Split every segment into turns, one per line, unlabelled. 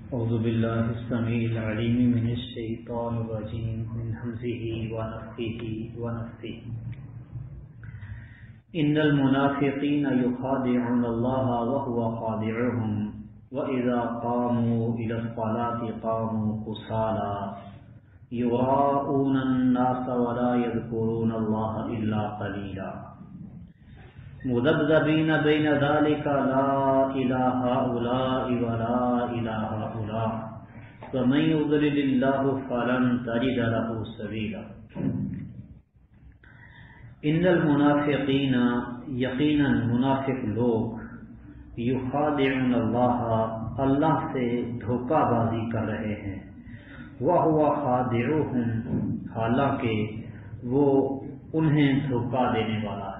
اعوذ باللہ السمیع العلیم من الشیطان الرجیم من همزه ونفخه ونفثه ان المنافقین یخادعون اللہ وهو خادعهم وإذا قاموا إلى الصلاة قاموا كسالى يراءون الناس ولا يذكرون الله إلا قليلا مذبذبين بين ذلك لا إلى هؤلاء ولا إلى هؤلاء فمن يضلل الله فلن تجد له سبيلا ان المنافقین یقینا منافق لوگ یخادعون اللہ اللہ سے دھوکہ بازی کر رہے ہیں وَهُوَ خَادِعُهُمْ حالانکہ وہ انہیں دھوکہ دینے والا ہے۔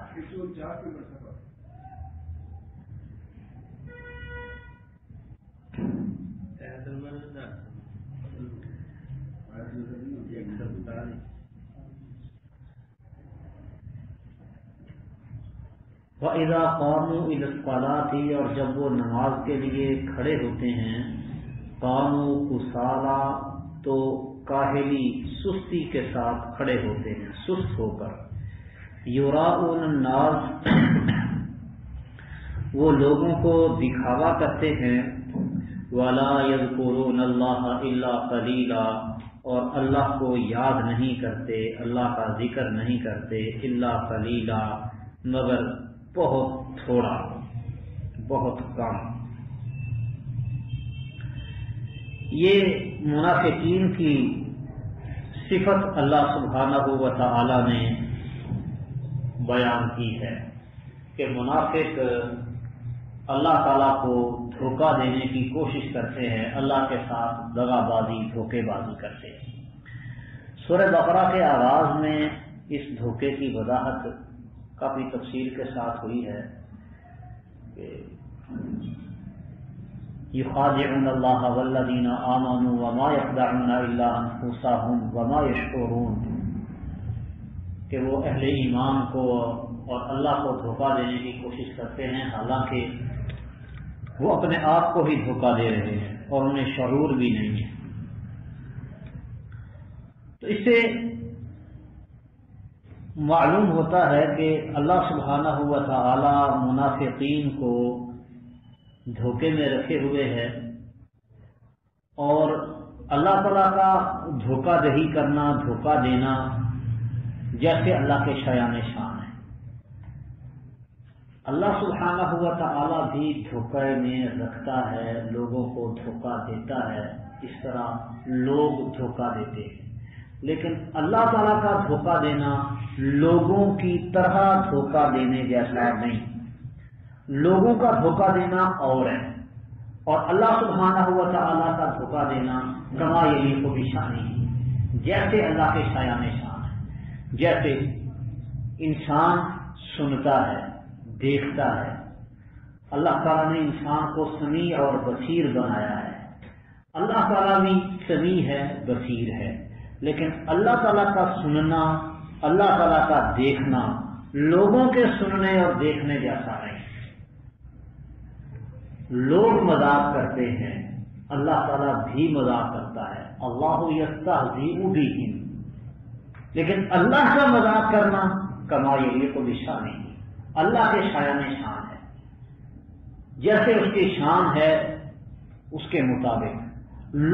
وَإِذَا قَامُوا إِلَى الصَّلَاةِ اور جب وہ نماز کے لیے کھڑے ہوتے ہیں قاموا کسالى تو کاہلی سستی کے ساتھ کھڑے ہوتے ہیں، سست ہو کر۔ یراؤون الناس وہ لوگوں کو دکھاوا کرتے ہیں، ولا یذکرون اللہ الا قلیلا اور اللہ کو یاد نہیں کرتے، اللہ کا ذکر نہیں کرتے، الا قلیلا مگر بہت تھوڑا، بہت کم۔ یہ منافقین کی صفت اللہ سبحانہ و تعالی نے بیان کی ہے کہ منافق اللہ تعالیٰ کو دھوکہ دینے کی کوشش کرتے ہیں، اللہ کے ساتھ دغا بازی، دھوکے بازی کرتے ہیں۔ سورہ بقرہ کے آغاز میں اس دھوکے کی وضاحت کافی تفصیل کے ساتھ ہوئی ہے کہ یخادعون اللہ والذین آمنوا وما یخدعون الا انفسهم وما یشعرون کہ وہ اہل ایمان کو اور اللہ کو دھوکہ دینے کی کوشش کرتے ہیں حالانکہ وہ اپنے آپ کو ہی دھوکہ دے رہے ہیں اور انہیں شعور بھی نہیں ہے۔ تو اس سے معلوم ہوتا ہے کہ اللہ سبحانہ و تعالی منافقین کو دھوکے میں رکھے ہوئے ہے، اور اللہ تعالیٰ کا دھوکہ دہی کرنا، دھوکہ دینا جیسے اللہ کے شایان شان ہے۔ اللہ سبحانہ و تعالی بھی دھوکے میں رکھتا ہے، لوگوں کو دھوکہ دیتا ہے، اس طرح لوگ دھوکہ دیتے ہیں، لیکن اللہ تعالیٰ کا دھوکہ دینا لوگوں کی طرح دھوکہ دینے جیسا نہیں۔ لوگوں کا دھوکہ دینا اور ہے، اور اللہ سبحانہ و تعالیٰ کا دھوکہ دینا کما یلیق بشانہ جیسے اللہ کے شایان شان ہے۔ جیسے انسان سنتا ہے، دیکھتا ہے، اللہ تعالیٰ نے انسان کو سمیع اور بصیر بنایا ہے، اللہ تعالیٰ بھی سمیع ہے، بصیر ہے، لیکن اللہ تعالیٰ کا سننا، اللہ تعالیٰ کا دیکھنا لوگوں کے سننے اور دیکھنے جیسا نہیں۔ لوگ مذاق کرتے ہیں، اللہ تعالیٰ بھی مذاق کرتا ہے، اللہ یستہزئ بہم، لیکن اللہ کا مذاق کرنا کما یلیق بشانہ اللہ کے شایان شان ہے، جیسے اس کی شان ہے اس کے مطابق،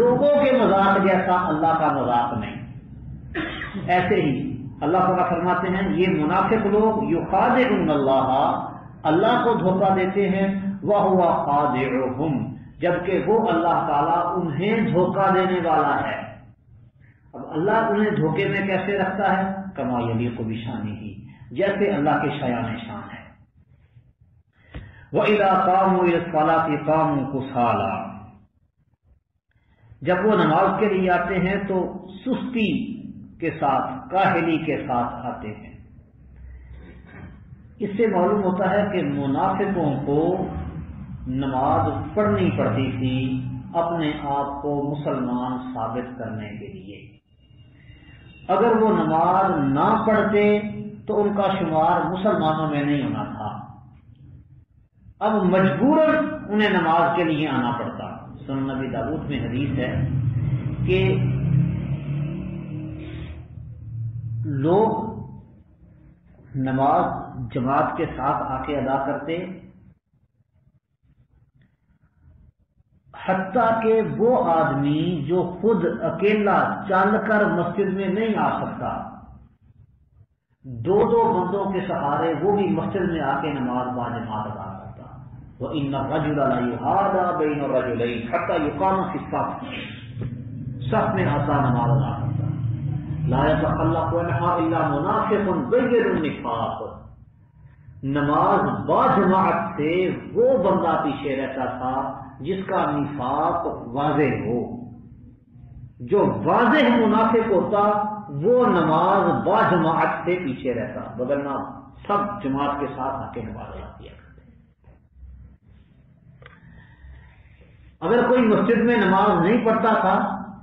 لوگوں کے مذاق جیسا اللہ کا مذاق نہیں۔ ایسے ہی اللہ تعالیٰ فرماتے ہیں یہ منافق لوگ یخادعون اللہ اللہ کو دھوکہ دیتے ہیں، وَهُوَ خَادِعُهُمْ جبکہ وہ اللہ تعالیٰ انہیں دھوکہ دینے والا ہے۔ اب اللہ انہیں دھوکے میں کیسے رکھتا ہے؟ کما یلیق بشانہ جیسے اللہ کے شایان شان ہے۔ وَإِذَا قَامُوا إِلَى الصَّلَاةِ قَامُوا كُسَالَى جب وہ نماز کے لیے آتے ہیں تو سستی کے ساتھ، کاہلی کے ساتھ آتے ہیں۔ اس سے معلوم ہوتا ہے کہ منافقوں کو نماز پڑھنی پڑتی تھی اپنے آپ کو مسلمان ثابت کرنے کے لیے۔ اگر وہ نماز نہ پڑھتے تو ان کا شمار مسلمانوں میں نہیں ہونا تھا، اب مجبوراً انہیں نماز کے لیے آنا پڑتا۔ سنن نبی داؤد میں حدیث ہے کہ لوگ نماز جماعت کے ساتھ آ کے ادا کرتے، حتیٰ کہ وہ آدمی جو خود اکیلا چل کر مسجد میں نہیں آ سکتا، دو دو بندوں کے سہارے وہ بھی مسجد میں آ کے نماز باجماعت ادا کرتا۔ وَإِنَّ الرَّجُلَ لَيُحَاذَى بَيْنَ الرَّجُلَيْنِ حَتَّى يُقَامَ فِي الصَّفِّ، صف میں آتا نماز ادا کرتا۔ لَا يَتَخَلَّفُ عَنْهَا إِلَّا مُنَافِقٌ ظَاهِرُ النِّفَاقِ، نماز باجماعت سے وہ بندہ پیچھے رہتا تھا جس کا نفاق واضح ہو۔ جو واضح منافق ہوتا وہ نماز باجماعت سے پیچھے رہتا، بدلنا سب جماعت کے ساتھ آ کے نماز ادا کیا کرتے۔ اگر کوئی مسجد میں نماز نہیں پڑھتا تھا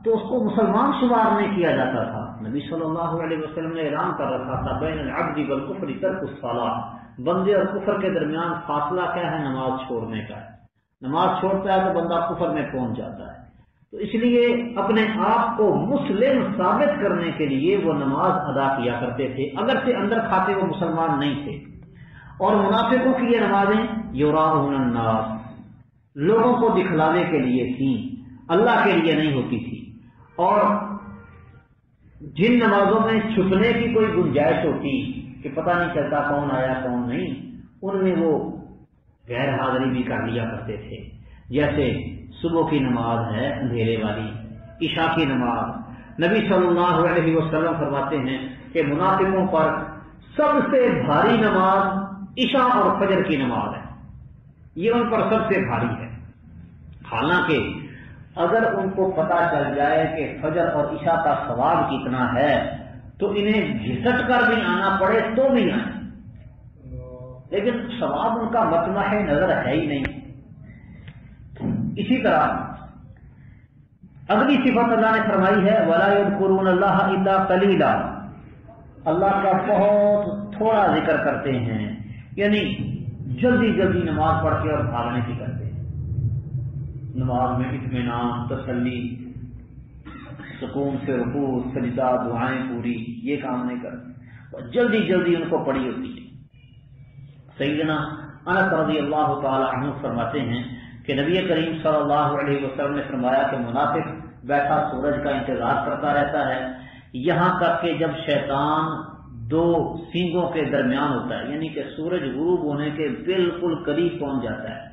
تو اس کو مسلمان شمار نہیں کیا جاتا تھا۔ نبی صلی اللہ علیہ وسلم نے اعلان کر رکھا تھا بین العبد والکفر ترک الصلاۃ، بندے اور کفر کے درمیان فاصلہ کیا ہے؟ نماز چھوڑنے کا ہے۔ نماز چھوڑتا ہے تو بندہ کفر میں پہنچ جاتا ہے۔ تو اس لیے اپنے آپ کو مسلم ثابت کرنے کے لیے وہ نماز ادا کیا کرتے تھے، اگرچہ اندر کھاتے وہ مسلمان نہیں تھے۔ اور منافقوں کی یہ نمازیں یراؤن الناس، لوگوں کو دکھلانے کے لیے تھیں، اللہ کے لیے نہیں ہوتی تھی۔ اور جن نمازوں میں چھپنے کی کوئی گنجائش ہوتی کہ پتہ نہیں چلتا کون آیا کون نہیں، ان میں وہ غیر حاضری بھی کر لیا کرتے تھے، جیسے صبح کی نماز ہے اندھیرے والی، عشاء کی نماز۔ نبی صلی اللہ علیہ وسلم فرماتے ہیں کہ منافقوں پر سب سے بھاری نماز عشاء اور فجر کی نماز ہے، یہ ان پر سب سے بھاری ہے۔ حالانکہ اگر ان کو پتہ چل جائے کہ فجر اور عشاء کا ثواب کتنا ہے تو انہیں گھسٹ کر بھی آنا پڑے تو بھی آئیں، لیکن ثواب ان کا مطمح نظر ہے ہی نہیں۔ اسی طرح اگلی صفت اللہ نے فرمائی ہے وَلَا يَذْكُرُونَ اللَّهَ إِلَّا قَلِيلًا، اللہ کا بہت تھوڑا ذکر کرتے ہیں، یعنی جلدی جلدی نماز پڑھ کے اور بھاگنے کی کرتے ہیں۔ نماز میں اطمینان، تسلی، سکون سے رکوع، سجدہ، دعائیں پوری، یہ کام نہیں کرتے، جلدی جلدی ان کو پڑی ہوتی ہے۔ سیدنا انس رضی اللہ تعالی عنہ فرماتے ہیں کہ نبی کریم صلی اللہ علیہ وسلم نے فرمایا کہ منافق بیٹھا سورج کا انتظار کرتا رہتا ہے یہاں تک کہ جب شیطان دو سینگوں کے درمیان ہوتا ہے، یعنی کہ سورج غروب ہونے کے بالکل قریب پہنچ جاتا ہے،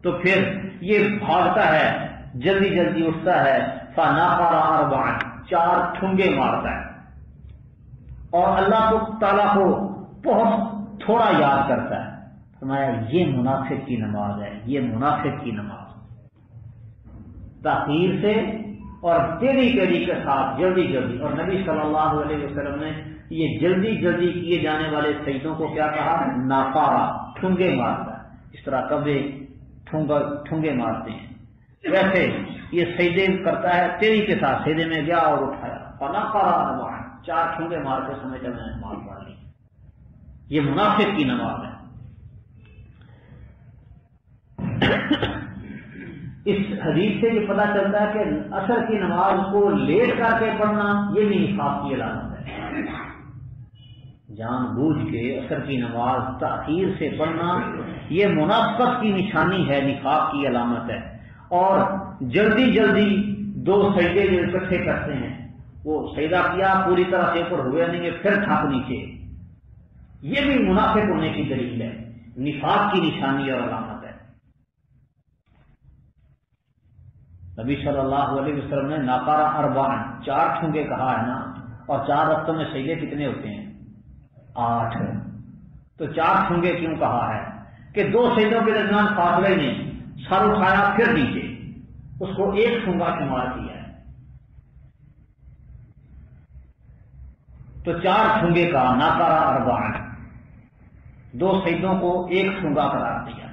تو پھر یہ بھاگتا ہے، جلدی جلدی اٹھتا ہے، فناقر اربعا، 4 ٹھنگے مارتا ہے اور اللہ تعالیٰ کو بہت تھوڑا یاد کرتا ہے۔ فرمایا یہ منافق کی نماز ہے، یہ منافق کی نماز، تاخیر سے اور تیزی تیزی کے ساتھ جلدی جلدی۔ اور نبی صلی اللہ علیہ وسلم نے یہ جلدی جلدی کیے جانے والے سجدوں کو کیا کہا؟ ناقارا، ٹھنگے مارتا ہے، اس طرح کبھی ٹھنگے مارتے ہیں، ویسے یہ سجدے کرتا ہے تیزی کے ساتھ، سجدے میں گیا اور اٹھایا، فناقرا اربعا، 4 ٹھنگے مار کے سمجھا میں نے نماز پڑھ لی، یہ منافق کی نماز ہے۔ اس حدیث سے یہ پتہ چلتا ہے کہ عصر کی نماز کو لیٹ کر کے پڑھنا یہ بھی نفاق کی علامت ہے، جان بوجھ کے عصر کی نماز تاخیر سے پڑھنا یہ منافقت کی نشانی ہے، نفاق کی علامت ہے۔ اور جلدی جلدی 2 سجدے جو اکٹھے کرتے ہیں، وہ سجدہ کیا پوری طرح سے اوپر ہوئے نہیں ہے پھر تھک نیچے، یہ بھی منافق ہونے کی دلیل ہے، نفاق کی نشانی اور علامت ہے۔ نبی صلی اللہ علیہ وسلم نے ناقارا اربعا، 4 ٹھنگے کہا ہے نا، اور 4 رقطوں میں سجدے کتنے ہوتے ہیں؟ 8، تو 4 ٹھنگے کیوں کہا ہے؟ کہ 2 سجدوں کے درمیان فاصلہ ہی نہیں، سر اٹھایا پھر نیچے، اس کو 1 ٹھنگا شمار کیا ہے، تو 4 ٹھنگے کا ناقارا اربعا، 2 سجدوں کو 1 ٹھنگا قرار دیا۔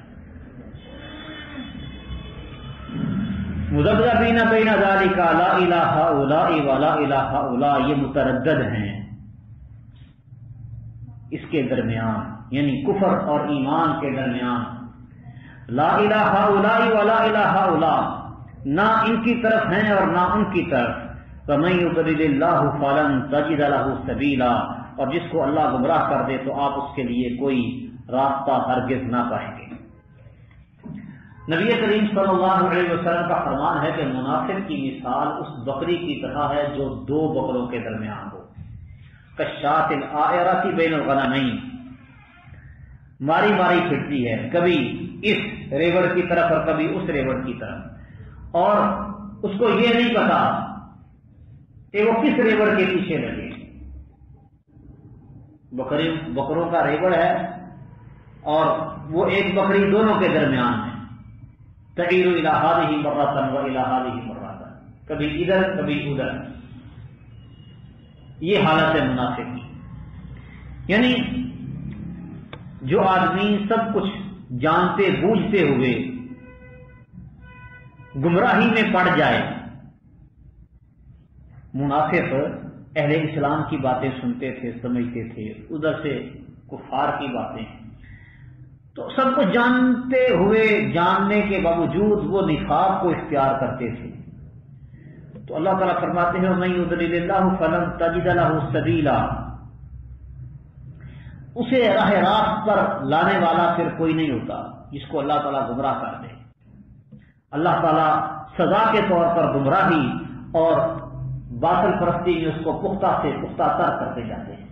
مذبذبین بین ذالک لا الہ الا ولا الہ الا، یہ متردد ہیں اس کے درمیان، یعنی کفر اور ایمان کے درمیان، لا الہ الا ولا الہ الا، نہ ان کی طرف ہیں اور نہ ان کی طرف۔ فَمَن يُضْلِلِ اللَّهُ فَلَن تَجِدَ لَهُ سَبِيلًا، اور جس کو اللہ گمراہ کر دے تو آپ اس کے لیے کوئی راستہ ہرگز نہ پائیں گے۔ نبی کریم صلی اللہ علیہ وسلم کا فرمان ہے کہ منافق کی مثال اس بکری کی طرح ہے جو دو بکروں کے درمیان ہو، کالشاۃ العائرۃ بین الغنمین، ماری ماری پھرتی ہے، کبھی اس ریوڑ کی طرف اور کبھی اس ریوڑ کی طرف، اور اس کو یہ نہیں پتا کہ وہ کس ریوڑ کے پیچھے لگے۔ بکروں کا ریوڑ ہے اور وہ ایک بکری دونوں کے درمیان ہے، تغیر الی ہذہ مرۃ و الی ہذہ مرۃ، کبھی ادھر کبھی ادھر، یہ حالت ہے منافق کی۔ یعنی جو آدمی سب کچھ جانتے بوجھتے ہوئے گمراہی میں پڑ جائے، منافق اہل اسلام کی باتیں سنتے تھے، سمجھتے تھے، ادھر سے کفار کی باتیں، تو سب کچھ جانتے ہوئے جاننے کے باوجود وہ نفاق کو اختیار کرتے تھے۔ تو اللہ تعالیٰ فرماتے ہیں وَمَن يُضْلِلِ اللَّهُ فَلَن تَجِدَ لَهُ سَبِيلًا، اسے راہ راست پر لانے والا پھر کوئی نہیں ہوتا جس کو اللہ تعالیٰ گمراہ کر دے۔ اللہ تعالیٰ سزا کے طور پر گمراہی اور باطل پرستی میں اس کو پختہ سے پختہ تر کرتے جاتے ہیں،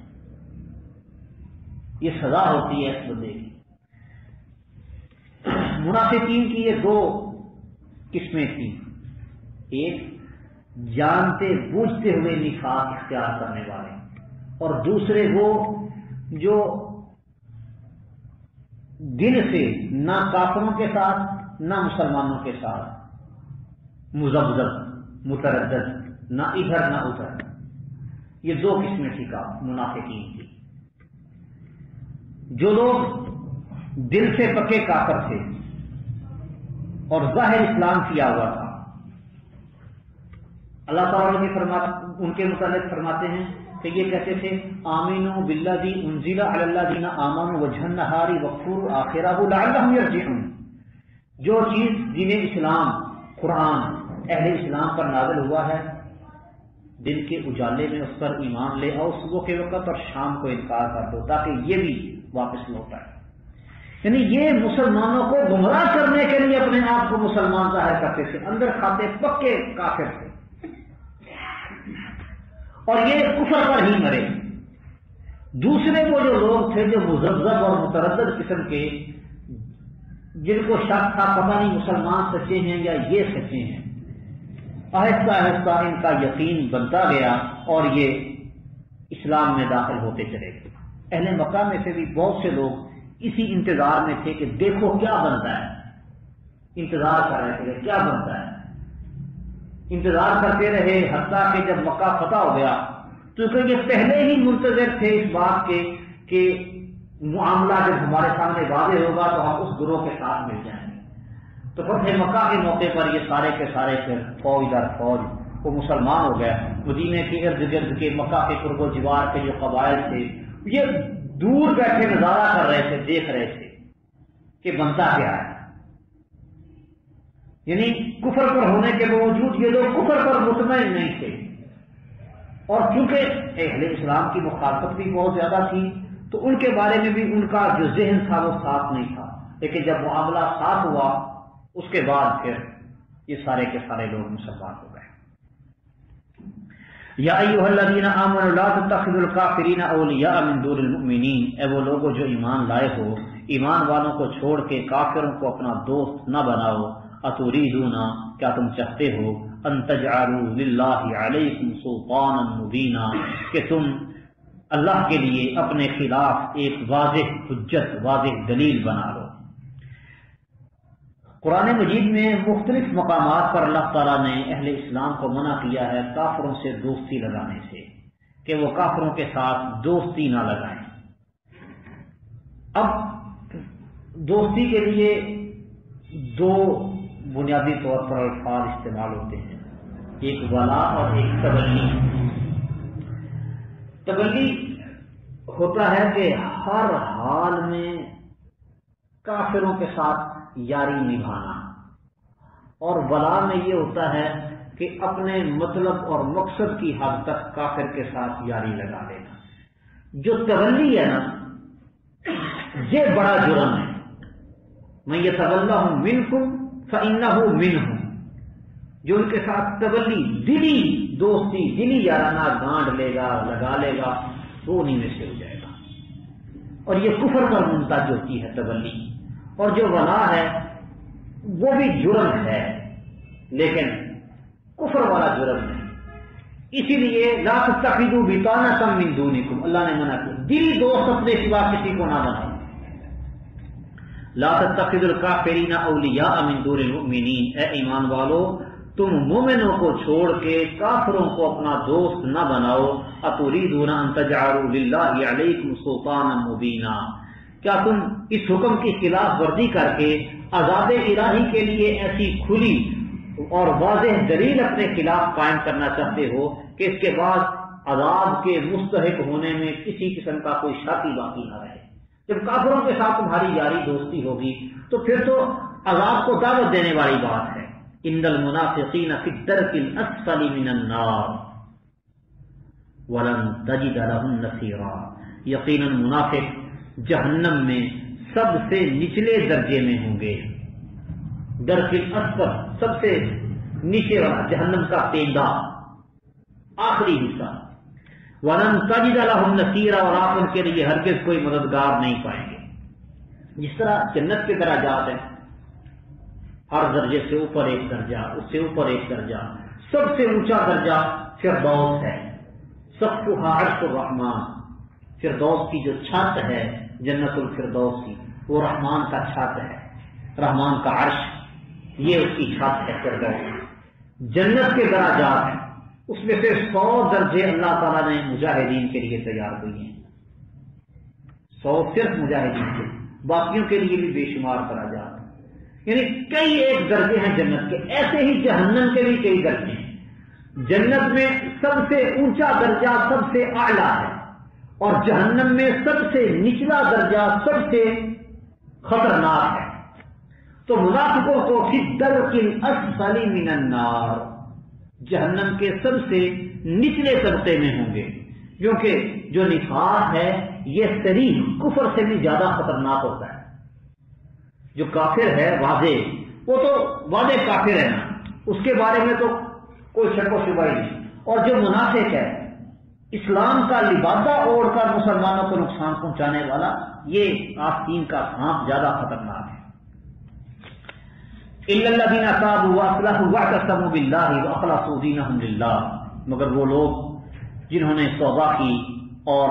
یہ سزا ہوتی ہے اس بندے کی۔ منافقین کی یہ دو قسمیں تھیں، ایک جانتے بوجھتے ہوئے نفاق اختیار کرنے والے، اور دوسرے وہ جو دل سے نہ کافروں کے ساتھ نہ مسلمانوں کے ساتھ مذبذب متردد، نہ ادھر نہ ادھر، یہ دو قسمیں تھی منافقین کی۔ جو لوگ دل سے پکے کافر تھے اور ظاہر اسلام کیا ہوا تھا، اللہ تعالیٰ نے ان کے متعلق فرماتے ہیں کہ یہ کہتے تھے آمینوا بالذی انزل علی الذین آمنوا وجہ النہار واکفروا آخرہ لعلہم یرجعون، جو چیز دین اسلام قرآن اہل اسلام پر نازل ہوا ہے، دن کے اجالے میں اس پر ایمان لے آؤ صبح کے وقت، اور شام کو انکار کر دو تاکہ یہ بھی واپس لوٹ آئے۔ یعنی یہ مسلمانوں کو گمراہ کرنے کے لیے اپنے آپ کو مسلمان ظاہر کرتے تھے، اندر کھاتے پکے کافر تھے، اور یہ کفر پر ہی مرے۔ دوسرے وہ جو لوگ تھے جو مذبذب اور متردد قسم کے، جن کو شک تھا پتہ نہیں مسلمان سچے ہیں یا یہ سچے ہیں، آہستہ آہستہ ان کا یقین بنتا گیا اور یہ اسلام میں داخل ہوتے چلے گئے۔ اہل مکہ میں سے بھی بہت سے لوگ اسی انتظار میں تھے کہ دیکھو کیا بنتا ہے، انتظار کر رہے تھے کیا بنتا ہے، انتظار کرتے رہے، حتیٰ کہ جب مکہ فتح ہو گیا تو کہ یہ پہلے ہی منتظر تھے اس بات کے کہ معاملہ جب ہمارے سامنے واضح ہوگا تو ہم اس گروہ کے ساتھ مل جائیں گے۔ تو فتح مکہ کے موقع پر یہ سارے کے سارے پھر فوج در فوج وہ مسلمان ہو گئے۔ مدینے کے ارد گرد کے مکہ کے قرب و جوار کے جو قبائل تھے یہ دور بیٹھے نظارہ کر رہے تھے، دیکھ رہے تھے کہ بنتا کیا ہے۔ یعنی کفر پر ہونے کے باوجود یہ لوگ کفر پر مطمئن نہیں تھے، اور چونکہ اہل اسلام کی مخالفت بھی بہت زیادہ تھی تو ان کے بارے میں بھی ان کا جو ذہن تھا وہ صاف نہیں تھا، لیکن جب معاملہ صاف ہوا اس کے بعد پھر یہ سارے کے سارے لوگ مسلمان ہو گئے۔ یا ایھا الذین آمنوا لا تتخذوا الکافرین اولیاء من دون المؤمنین، اے وہ لوگوں جو ایمان لائے ہو، ایمان والوں کو چھوڑ کے کافروں کو اپنا دوست نہ بناؤ۔ اتریدون، کیا تم چاہتے ہو، ان تجعلوا للہ علیکم سلطانا مبینا، کہ تم اللہ کے لیے اپنے خلاف ایک واضح حجت، واضح دلیل بنا لو۔ قرآن مجید میں مختلف مقامات پر اللہ تعالیٰ نے اہل اسلام کو منع کیا ہے کافروں سے دوستی لگانے سے، کہ وہ کافروں کے ساتھ دوستی نہ لگائیں۔ اب دوستی کے لیے دو بنیادی طور پر الفاظ استعمال ہوتے ہیں، ایک ولا اور ایک تبلی۔ تبلی ہوتا ہے کہ ہر حال میں کافروں کے ساتھ یاری نبھانا، اور ولا میں یہ ہوتا ہے کہ اپنے مطلب اور مقصد کی حد تک کافر کے ساتھ یاری لگا لینا۔ جو تولی ہے نا، یہ بڑا جرم ہے۔ من یتولہم منکم فإنہ منہم، جو ان کے ساتھ تولی، دلی دوستی، دلی یارانہ گانڈ لے گا، لگا لے گا، وہ انہیں میں سے ہو جائے گا۔ اور یہ کفر پر منتج ہوتی ہے تولی۔ اور جو ولا ہے وہ بھی جرم ہے، لیکن کفر والا جرم ہے۔ اسی لیے لا تتخذوا بطانة من دونکم، اللہ نے منع کیا، دلی دوست اپنے سوا کسی کو نہ بناؤ۔ لا تتخذوا الکافرین اولیاء من دون المؤمنین، اے ایمان والو تم مومنوں کو چھوڑ کے کافروں کو اپنا دوست نہ بناؤ۔ اتریدون ان تجعلوا للہ علیکم سلطانا مبینا، کیا تم اس حکم کی خلاف ورزی کر کے عذاب الہی کے لیے ایسی کھلی اور واضح دلیل اپنے خلاف قائم کرنا چاہتے ہو کہ اس کے بعد عذاب کے مستحق ہونے میں کسی قسم کا کوئی شاکی باقی نہ رہے؟ جب کافروں کے ساتھ تمہاری یاری دوستی ہوگی تو پھر تو عذاب کو دعوت دینے والی بات ہے۔ ان المنافقین فی الدرک الاسفل من النار ولن تجد لهم نصیرا، یقیناً منافق جہنم میں سب سے نچلے درجے میں ہوں گے۔ درک الاسفل، سب سے نیچے والا، جہنم کا پیندا، آخری حصہ۔ وَلَن تَجِدَ لَهُمْ نَصِيرًا، اور آپ ان کے لیے ہرگز کوئی مددگار نہیں پائیں گے۔ جس طرح جنت کے درجات ہیں، ہر درجے سے اوپر ایک درجہ، اس سے اوپر ایک درجہ، سب سے اونچا درجہ فردوس ہے، سقفھا عرش الرحمن۔ فردوس کی جو چھت ہے جنت الفردوس کی، وہ رحمان کا چھت ہے، رحمان کا عرش، یہ اس کی چھت ہے فردوس۔ جنت کے درجات ہیں، اس میں سے 100 درجے اللہ تعالیٰ نے مجاہدین کے لیے تیار ہوئی ہیں، 100 صرف مجاہدین کے، باقیوں کے لیے بھی بے شمار درجات، یعنی کئی ایک درجے ہیں جنت کے۔ ایسے ہی جہنم کے بھی کئی درجے ہیں۔ جنت میں سب سے اونچا درجہ سب سے اعلیٰ ہے، اور جہنم میں سب سے نچلا درجہ سب سے خطرناک ہے۔ تو منافقوں کو فی الدرک الاسفل من النار، جہنم کے سب سے نچلے طبقے میں ہوں گے، کیونکہ جو نفاق ہے یہ صریح کفر سے بھی زیادہ خطرناک ہوتا ہے۔ جو کافر ہے واضح، وہ تو واضح کافر ہے نا، اس کے بارے میں تو کوئی شک و شبہ ہی نہیں۔ اور جو منافق ہے، اسلام کا لبادہ اوڑھ کر مسلمانوں کو نقصان پہنچانے والا، یہ آستین کا سانپ زیادہ خطرناک ہے۔ اِلَّا الَّذِينَ تَابُوا وَأَصْلَحُوا وَاعْتَصَمُوا بِاللَّهِ وَأَخْلَصُوا دِينَهُمْ لِلَّهِ، مگر وہ لوگ جنہوں نے توبہ کی اور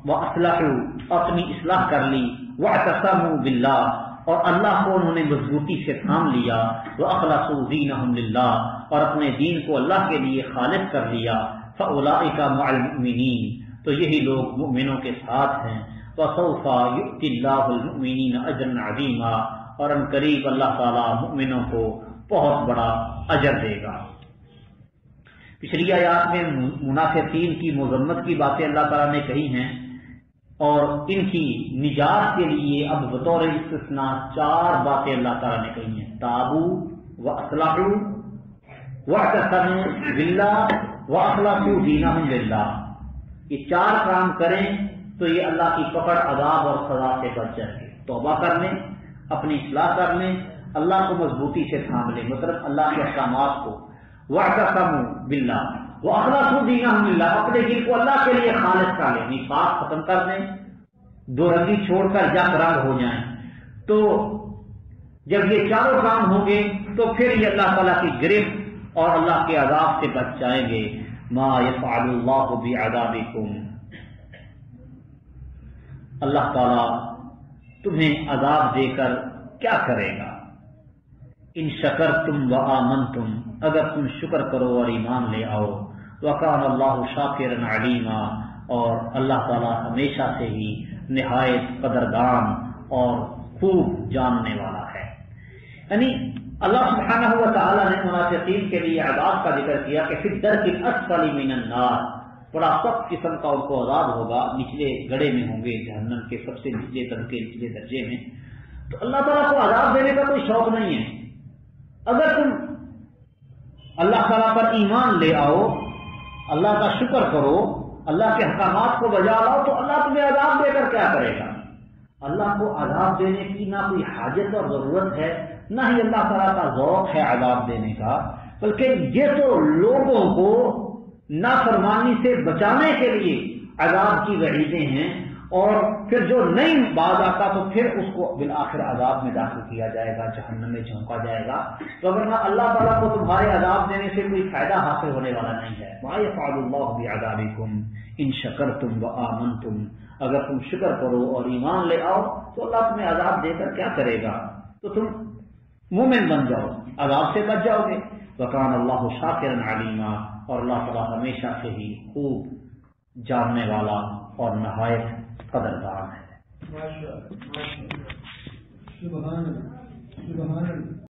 وَأَصْلَحُوا اپنی اصلاح کر لی، وَاعْتَصَمُوا بِاللَّهِ اور اللہ کو انہوں نے مضبوطی سے تھام لیا، وَأَخْلَصُوا دِينَهُمْ لِلَّهِ اور اپنے دین کو اللہ کے لیے خالص کر لیا، فَأُولَئِكَ مَعَ الْمُؤْمِنِينَ تو یہی لوگ مؤمنوں کے ساتھ ہیں، وَسَوْفَ يُؤْتِ اللَّهُ الْمُؤْمِنِينَ أَجْرًا عَظِيمًا اور ان قریب اللہ تعالیٰ مؤمنوں کو بہت بڑا اجر دے گا۔ پچھلی آیات میں منافقین کی مذمت کی باتیں اللہ تعالیٰ نے کہی ہیں، اور ان کی نجات کے لیے اب بطور استثناء 4 باتیں اللہ تعالیٰ نے کہی ہیں، تابو واصلحوا واعتصموا باللہ واخلصوا دینہم للہ۔ یہ 4 کام کریں تو یہ اللہ کی پکڑ، عذاب اور سزا سے بچ جائیں گے۔ توبہ کر لیں، اپنی اصلاح کر لیں، اللہ کو مضبوطی سے تھام لیں، مطلب اللہ کے احکامات کو، واعتصموا باللہ واخلصوا دینہم للہ اپنے دین کو اللہ کے لیے خالص کر لیں، نفاق ختم کر دیں، دو رنگی چھوڑ کر یک رنگ ہو جائیں۔ تو جب یہ 4 کام ہوں گے تو پھر یہ اللہ تعالیٰ کی گرفت اور اللہ کے عذاب سے بچ جائیں گے۔ ما یفعل اللہ بعذابکم، اللہ تعالیٰ تمہیں عذاب دے کر کیا کرے گا؟ ان شکرتم وآمنتم، اگر تم شکر کرو اور ایمان لے آؤ، وکان اللہ شاکرا علیما اور اللہ تعالیٰ ہمیشہ سے ہی نہایت قدردان اور خوب جاننے والا ہے۔ یعنی اللہ سبحانہ و تعالیٰ نے منافقین کے لیے عذاب کا ذکر کیا کہ فی الدرک الاسفل من النار، بڑا سخت قسم کا ان کو عذاب ہوگا، نچلے گڑھے میں ہوں گے، جہنم کے سب سے نچلے طبقے، نچلے درجے میں۔ تو اللہ تعالیٰ کو عذاب دینے کا کوئی شوق نہیں ہے۔ اگر تم اللہ تعالیٰ پر ایمان لے آؤ، اللہ کا شکر کرو، اللہ کے احکامات کو بجا لاؤ، تو اللہ تمہیں عذاب دے کر کیا کرے گا؟ اللہ کو عذاب دینے کی نہ کوئی حاجت اور ضرورت ہے، نہ ہی اللہ تعالیٰ کا ذوق ہے عذاب دینے کا، بلکہ یہ تو لوگوں کو نافرمانی سے بچانے کے لیے عذاب کی وعیدیں ہیں، اور پھر جو نہیں باز آتا تو پھر اس کو بالآخر عذاب میں داخل کیا جائے گا، جہنم میں جھونکا جائے گا۔ تو ورنہ اللہ تعالیٰ کو تمہارے عذاب دینے سے کوئی فائدہ حاصل ہونے والا نہیں ہے۔ مَا يَفْعَلُ اللَّهُ بِعَذَابِكُمْ إِن شَكَرْتُمْ وَآمَنْتُمْ، اگر تم شکر کرو اور ایمان لے آؤ تو اللہ تمہیں عذاب دے کر کیا کرے گا؟ تو تم مومن بن جاؤ، عذاب سے بچ جاؤ گے۔ وَكَانَ اللَّهُ شَاكِرًا عَلِيمًا، اور اللہ تعالیٰ ہمیشہ سے ہی خوب جاننے والا اور نہایت قدردان ہے۔
سبحان اللہ، سبحان اللہ۔